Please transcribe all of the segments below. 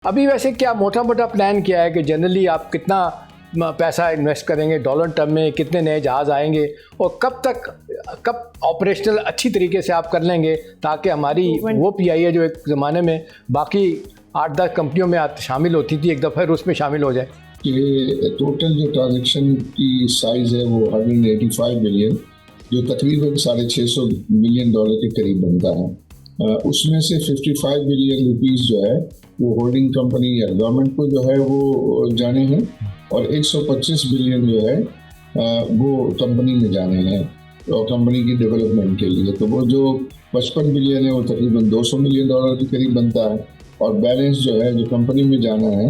अभी वैसे क्या मोटा मोटा प्लान किया है कि जनरली आप कितना पैसा इन्वेस्ट करेंगे डॉलर टर्म में, कितने नए जहाज़ आएंगे और कब ऑपरेशनल अच्छी तरीके से आप कर लेंगे ताकि हमारी वो PIA जो एक ज़माने में बाकी 8-10 कंपनियों में शामिल होती थी एक दफ़ा उसमें शामिल हो जाए। कि टोटल जो ट्रांजेक्शन की साइज़ है वो 185 बिलियन, जो तकरीबन $650 मिलियन के करीब बनता है। उसमें से 55 बिलियन रुपीस जो है वो होल्डिंग कंपनी या गवर्नमेंट को जो है वो जाने हैं और 125 बिलियन जो है वो कंपनी में जाने हैं और कंपनी की डेवलपमेंट के लिए। तो वो जो 55 बिलियन है वो तकरीबन $200 मिलियन के करीब बनता है और बैलेंस जो है जो कंपनी में जाना है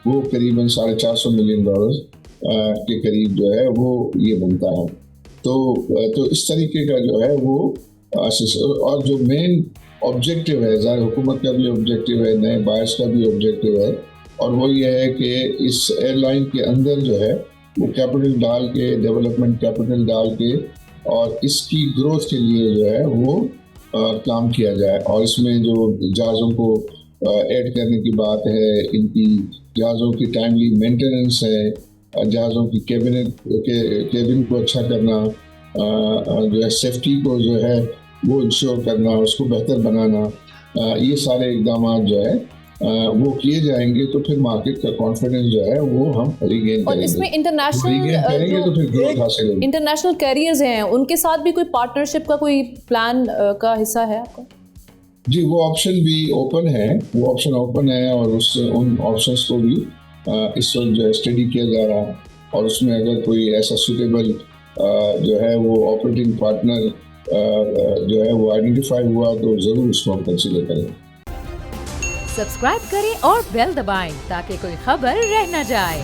वो करीबन $450 मिलियन के करीब जो है वो ये बनता है। तो इस तरीके का जो है वो और जो मेन ऑब्जेक्टिव है, ज़ाहिर हुकूमत का भी ऑब्जेक्टिव है, नए बायर्स का भी ऑब्जेक्टिव है और वो ये है कि इस एयरलाइन के अंदर जो है वो कैपिटल डाल के, डेवलपमेंट कैपिटल डाल के और इसकी ग्रोथ के लिए जो है वो काम किया जाए। और इसमें जो जहाज़ों को ऐड करने की बात है, इनकी जहाज़ों की टाइमली मेंटेनेंस है, जहाज़ों की केबिन को अच्छा करना, जो है सेफ्टी को जो है वो इंश्योर करना, उसको बेहतर बनाना, ये सारे इकदाम जो है वो किए जाएंगे तो फिर मार्केट का कॉन्फिडेंस जो है वो हम रीगेन करेंगे। और इसमें करेंगे तो फिर ग्रोथ हासिल होगी। इंटरनेशनल कैरियर्स हैं, उनके साथ भी कोई पार्टनरशिप का कोई प्लान का हिस्सा है आपका? जी, वो ऑप्शन भी ओपन है, और उन ऑप्शंस को भी इस वक्त जो है स्टडी किया जा रहा है और उसमें अगर कोई ऐसा सूटेबल जो है वो ऑपरेटिंग पार्टनर जो है वो आइडेंटिफाई हुआ तो ज़रूर उसको हम कंसीडर करें। सब्सक्राइब करें और बेल दबाएं ताकि कोई खबर रह न जाए।